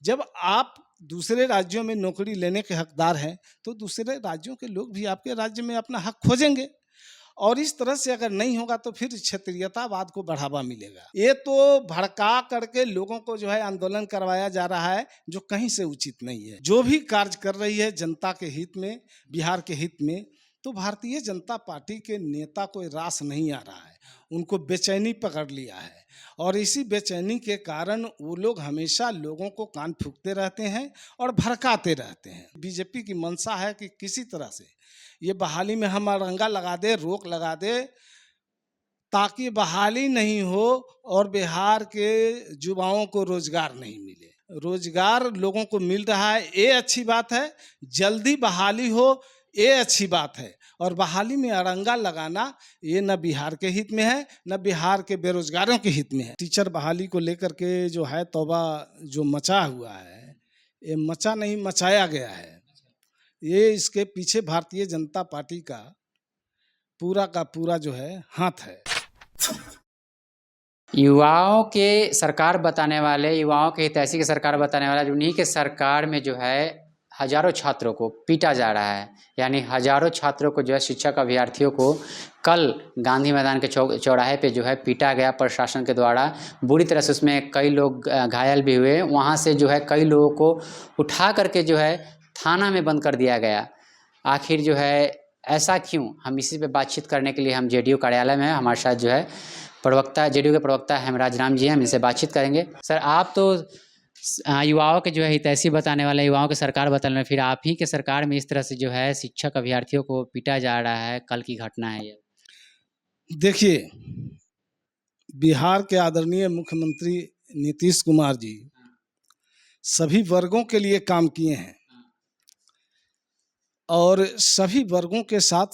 जब आप दूसरे राज्यों में नौकरी लेने के हकदार हैं, तो दूसरे राज्यों के लोग भी आपके राज्य में अपना हक खोजेंगे और इस तरह से अगर नहीं होगा तो फिर क्षेत्रीयतावाद को बढ़ावा मिलेगा। ये तो भड़का करके लोगों को जो है आंदोलन करवाया जा रहा है, जो कहीं से उचित नहीं है। जो भी कार्य कर रही है जनता के हित में, बिहार के हित में, तो भारतीय जनता पार्टी के नेता को रास नहीं आ रहा है, उनको बेचैनी पकड़ लिया है और इसी बेचैनी के कारण वो लोग हमेशा लोगों को कान फूंकते रहते हैं और भड़काते रहते हैं। बीजेपी की मंशा है कि किसी तरह से ये बहाली में हम अड़ंगा लगा दे, रोक लगा दे, ताकि बहाली नहीं हो और बिहार के युवाओं को रोजगार नहीं मिले। रोजगार लोगों को मिल रहा है, ये अच्छी बात है। जल्दी बहाली हो, ये अच्छी बात है। और बहाली में अड़ंगा लगाना ये न बिहार के हित में है, न बिहार के बेरोजगारों के हित में है। टीचर बहाली को लेकर के जो है तौबा जो मचा हुआ है, ये मचा नहीं मचाया गया है। ये इसके पीछे भारतीय जनता पार्टी का पूरा जो है हाथ है। युवाओं के सरकार बताने वाले, युवाओं के हितैषी की सरकार बताने वाला, उन्हीं के सरकार में जो है हजारों छात्रों को पीटा जा रहा है। यानी हजारों छात्रों को जो है, शिक्षक अभ्यर्थियों को कल गांधी मैदान के चौराहे पे जो है पीटा गया प्रशासन के द्वारा। बुरी तरह से उसमें कई लोग घायल भी हुए। वहाँ से जो है कई लोगों को उठा करके जो है थाना में बंद कर दिया गया। आखिर जो है ऐसा क्यों, हम इसी पे बातचीत करने के लिए हम जेडीयू कार्यालय में, हमारे साथ जो है प्रवक्ता, जेडीयू के प्रवक्ता हेमराज राम जी हैं, हम इनसे बातचीत करेंगे। सर, आप तो युवाओं के जो है हितैषी बताने वाले, युवाओं के सरकार बताने वाले, फिर आप ही के सरकार में इस तरह से जो है शिक्षक अभ्यर्थियों को पीटा जा रहा है, कल की घटना है ये। देखिए, बिहार के आदरणीय मुख्यमंत्री नीतीश कुमार जी सभी वर्गों के लिए काम किए हैं और सभी वर्गों के साथ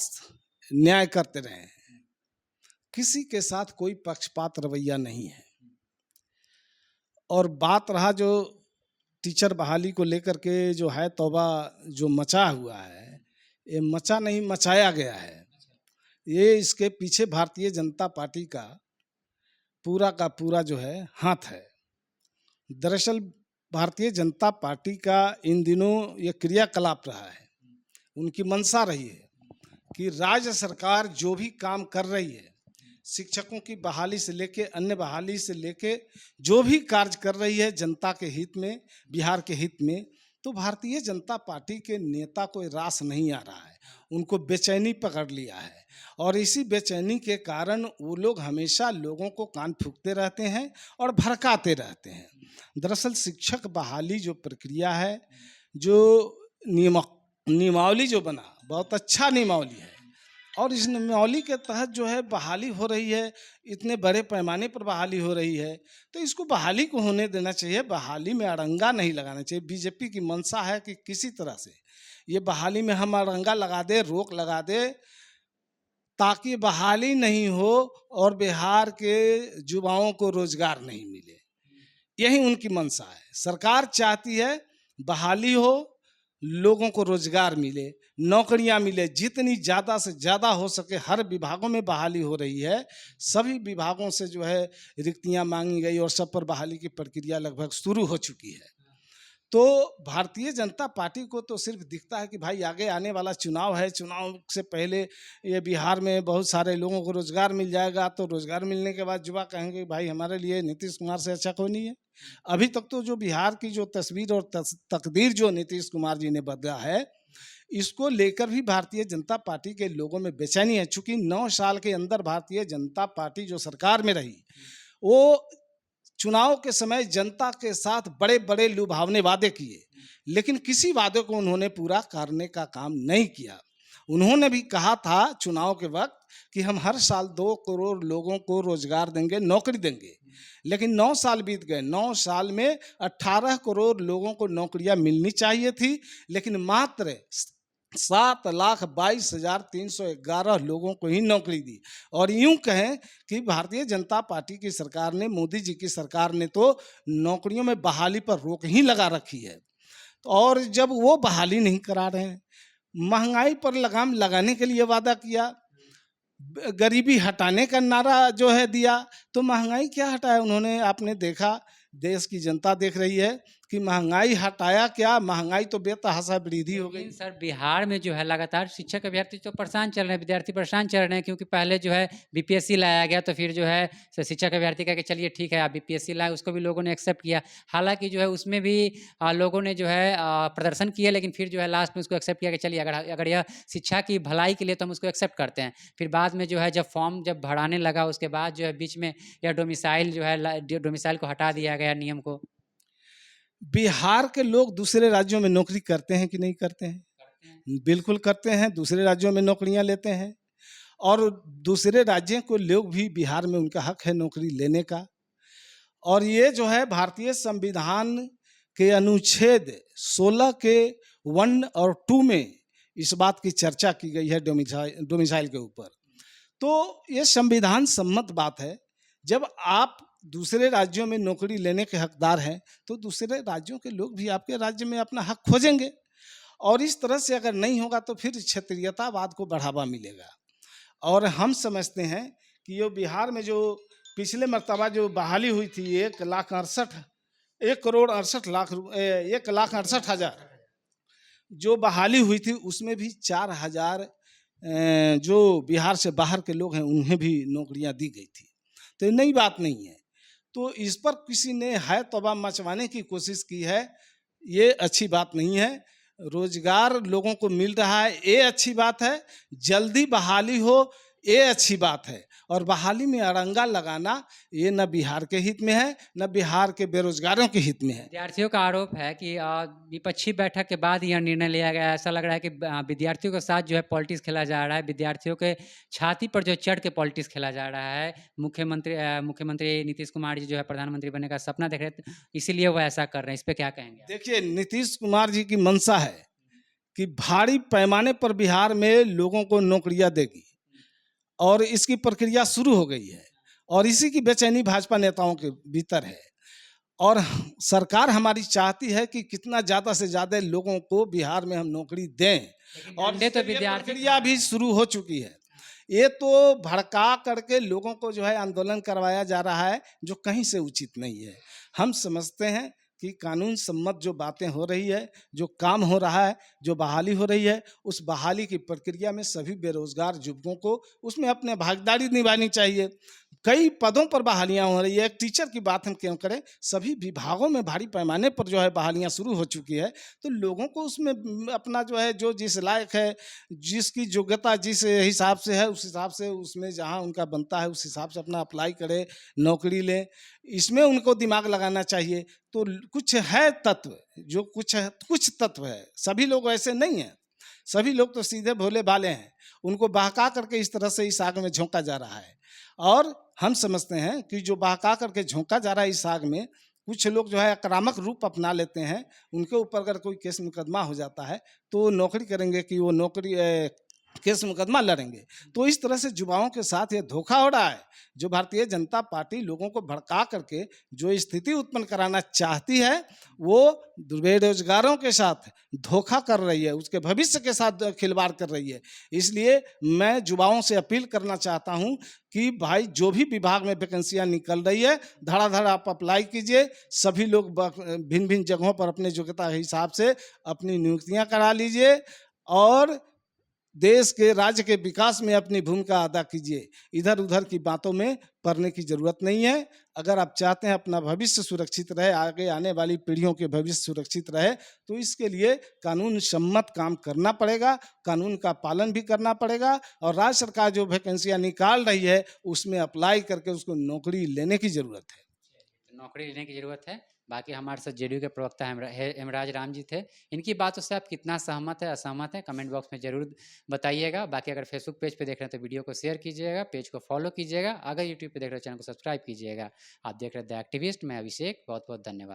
न्याय करते रहे हैं। किसी के साथ कोई पक्षपात रवैया नहीं है। और बात रहा जो टीचर बहाली को लेकर के जो है तौबा जो मचा हुआ है, ये मचा नहीं मचाया गया है। ये इसके पीछे भारतीय जनता पार्टी का पूरा जो है हाथ है। दरअसल भारतीय जनता पार्टी का इन दिनों ये क्रियाकलाप रहा है, उनकी मंशा रही है कि राज्य सरकार जो भी काम कर रही है, शिक्षकों की बहाली से लेके अन्य बहाली से लेके जो भी कार्य कर रही है जनता के हित में, बिहार के हित में, तो भारतीय जनता पार्टी के नेता को रास नहीं आ रहा है, उनको बेचैनी पकड़ लिया है और इसी बेचैनी के कारण वो लोग हमेशा लोगों को कान फूंकते रहते हैं और भड़काते रहते हैं। दरअसल शिक्षक बहाली जो प्रक्रिया है, जो नियमावली जो बना, बहुत अच्छा नियमावली है और इस नियमावली के तहत जो है बहाली हो रही है, इतने बड़े पैमाने पर बहाली हो रही है, तो इसको बहाली को होने देना चाहिए। बहाली में अड़ंगा नहीं लगाना चाहिए। बीजेपी की मंशा है कि किसी तरह से ये बहाली में हम अड़ंगा लगा दे, रोक लगा दे, ताकि बहाली नहीं हो और बिहार के युवाओं को रोजगार नहीं मिले। यही उनकी मंशा है। सरकार चाहती है बहाली हो, लोगों को रोजगार मिले, नौकरियां मिले, जितनी ज़्यादा से ज़्यादा हो सके। हर विभागों में बहाली हो रही है, सभी विभागों से जो है रिक्तियां मांगी गई और सब पर बहाली की प्रक्रिया लगभग शुरू हो चुकी है। तो भारतीय जनता पार्टी को तो सिर्फ दिखता है कि भाई आगे आने वाला चुनाव है, चुनाव से पहले ये बिहार में बहुत सारे लोगों को रोजगार मिल जाएगा, तो रोजगार मिलने के बाद युवा कहेंगे भाई हमारे लिए नीतीश कुमार से अच्छा कोई नहीं है। अभी तक तो जो बिहार की जो तस्वीर और तकदीर जो नीतीश कुमार जी ने बदला है, इसको लेकर भी भारतीय जनता पार्टी के लोगों में बेचैनी है। चूंकि 9 साल के अंदर भारतीय जनता पार्टी जो सरकार में रही, वो चुनाव के समय जनता के साथ बड़े बड़े लुभावने वादे किए, लेकिन किसी वादे को उन्होंने पूरा करने का काम नहीं किया। उन्होंने भी कहा था चुनाव के वक्त कि हम हर साल 2 करोड़ लोगों को रोजगार देंगे, नौकरी देंगे, लेकिन 9 साल बीत गए। 9 साल में 18 करोड़ लोगों को नौकरियां मिलनी चाहिए थी, लेकिन मात्र 7,22,311 लोगों को ही नौकरी दी। और यूं कहें कि भारतीय जनता पार्टी की सरकार ने, मोदी जी की सरकार ने तो नौकरियों में बहाली पर रोक ही लगा रखी है। और जब वो बहाली नहीं करा रहे हैं, महंगाई पर लगाम लगाने के लिए वादा किया, गरीबी हटाने का नारा जो है दिया, तो महंगाई क्या हटाया उन्होंने? आपने देखा, देश की जनता देख रही है कि महंगाई हटाया क्या, महंगाई तो बेतहाशा वृद्धि हो गई। लेकिन सर बिहार में जो है लगातार शिक्षक अभ्यर्थी तो परेशान चल रहे हैं, विद्यार्थी परेशान चल रहे हैं, क्योंकि पहले जो है बीपीएससी लाया गया, तो फिर जो है शिक्षक अभ्यर्थी कह के चलिए ठीक है आप बीपीएससी लाए, उसको भी लोगों ने एक्सेप्ट किया। हालांकि जो है उसमें भी लोगों ने जो है प्रदर्शन किया, लेकिन फिर जो है लास्ट में उसको एक्सेप्ट किया कि चलिए अगर अगर यह शिक्षा की भलाई के लिए तो हम उसको एक्सेप्ट करते हैं। फिर बाद में जो है जब फॉर्म जब भराने लगा उसके बाद जो है बीच में यह डोमिसाइल जो है डोमिसाइल को हटा दिया गया नियम को। बिहार के लोग दूसरे राज्यों में नौकरी करते हैं कि नहीं करते हैं? बिल्कुल करते हैं, दूसरे राज्यों में नौकरियां लेते हैं, और दूसरे राज्यों को लोग भी बिहार में उनका हक है नौकरी लेने का। और ये जो है भारतीय संविधान के अनुच्छेद 16 के 1 और 2 में इस बात की चर्चा की गई है डोमिसाइल के ऊपर। तो ये संविधान सम्मत बात है। जब आप दूसरे राज्यों में नौकरी लेने के हकदार हैं तो दूसरे राज्यों के लोग भी आपके राज्य में अपना हक खोजेंगे, और इस तरह से अगर नहीं होगा तो फिर क्षेत्रीयतावाद को बढ़ावा मिलेगा। और हम समझते हैं कि ये बिहार में जो पिछले मर्तबा जो बहाली हुई थी 1,68,000 जो बहाली हुई थी, उसमें भी 4,000 जो बिहार से बाहर के लोग हैं उन्हें भी नौकरियां दी गई थी। तो ये नई बात नहीं है। तो इस पर किसी ने है तौबा मचवाने की कोशिश की है, ये अच्छी बात नहीं है। रोजगार लोगों को मिल रहा है, ये अच्छी बात है। जल्दी बहाली हो, ये अच्छी बात है। और बहाली में अड़ंगा लगाना ये न बिहार के हित में है न बिहार के बेरोजगारों के हित में है। विद्यार्थियों का आरोप है कि विपक्षी बैठक के बाद यह निर्णय लिया गया। ऐसा लग रहा है कि विद्यार्थियों के साथ जो है पॉलिटिक्स खेला जा रहा है, विद्यार्थियों के छाती पर जो चढ़ के पॉलिटिक्स खेला जा रहा है। मुख्यमंत्री नीतीश कुमार जी जो है प्रधानमंत्री बनने का सपना देख रहे थे, इसीलिए वो ऐसा कर रहे हैं। इस पे क्या कहेंगे? देखिए, नीतीश कुमार जी की मंशा है कि भारी पैमाने पर बिहार में लोगों को नौकरियां देगी, और इसकी प्रक्रिया शुरू हो गई है, और इसी की बेचैनी भाजपा नेताओं के भीतर है। और सरकार हमारी चाहती है कि कितना ज़्यादा से ज़्यादा लोगों को बिहार में हम नौकरी दें, और तो विद्यार्थी प्रक्रिया भी शुरू हो चुकी है। ये तो भड़का करके लोगों को जो है आंदोलन करवाया जा रहा है, जो कहीं से उचित नहीं है। हम समझते हैं कि कानून सम्मत जो बातें हो रही है, जो काम हो रहा है, जो बहाली हो रही है, उस बहाली की प्रक्रिया में सभी बेरोजगार युवकों को उसमें अपने भागीदारी निभानी चाहिए। कई पदों पर बहालियां हो रही है, एक टीचर की बात हम क्यों करें, सभी विभागों में भारी पैमाने पर जो है बहालियां शुरू हो चुकी है। तो लोगों को उसमें अपना जो है जो जिस लायक है, जिसकी योग्यता जिस हिसाब से है, उस हिसाब से उसमें जहां उनका बनता है उस हिसाब से अपना अप्लाई करे, नौकरी ले, इसमें उनको दिमाग लगाना चाहिए। तो कुछ है तत्व, जो कुछ तत्व है, सभी लोग ऐसे नहीं हैं। सभी लोग तो सीधे भोले भाले हैं, उनको बहका करके इस तरह से इस आग में झोंका जा रहा है। और हम समझते हैं कि जो बहका करके झोंका जा रहा है इस आग में, कुछ लोग जो है आक्रामक रूप अपना लेते हैं। उनके ऊपर अगर कोई केस मुकदमा हो जाता है तो वो नौकरी करेंगे कि वो नौकरी केस मुकदमा लड़ेंगे। तो इस तरह से युवाओं के साथ ये धोखा हो रहा है। जो भारतीय जनता पार्टी लोगों को भड़का करके जो स्थिति उत्पन्न कराना चाहती है, वो बेरोजगारों के साथ धोखा कर रही है, उसके भविष्य के साथ खिलवाड़ कर रही है। इसलिए मैं युवाओं से अपील करना चाहता हूं कि भाई जो भी विभाग में वैकेंसियां निकल रही है, धड़ाधड़ आप अप्लाई कीजिए। सभी लोग भिन्न भिन्न जगहों पर अपने योग्यता के हिसाब से अपनी नियुक्तियां करा लीजिए, और देश के राज्य के विकास में अपनी भूमिका अदा कीजिए। इधर उधर की बातों में पड़ने की जरूरत नहीं है। अगर आप चाहते हैं अपना भविष्य सुरक्षित रहे, आगे आने वाली पीढ़ियों के भविष्य सुरक्षित रहे, तो इसके लिए कानून सम्मत काम करना पड़ेगा, कानून का पालन भी करना पड़ेगा। और राज्य सरकार जो वैकेंसियां निकाल रही है उसमें अप्लाई करके उसको नौकरी लेने की जरूरत है। नौकरी लेने की जरूरत है। बाकी हमारे साथ जेडीयू के प्रवक्ता हेमराज राम जी थे। इनकी बातों से आप कितना सहमत है, असहमत है, कमेंट बॉक्स में जरूर बताइएगा। बाकी अगर फेसबुक पेज पे देख रहे हैं तो वीडियो को शेयर कीजिएगा, पेज को फॉलो कीजिएगा। अगर यूट्यूब पे देख रहे हैं चैनल को सब्सक्राइब कीजिएगा। आप देख रहे हैं द एक्टिविस्ट, मैं अभिषेक, बहुत बहुत धन्यवाद।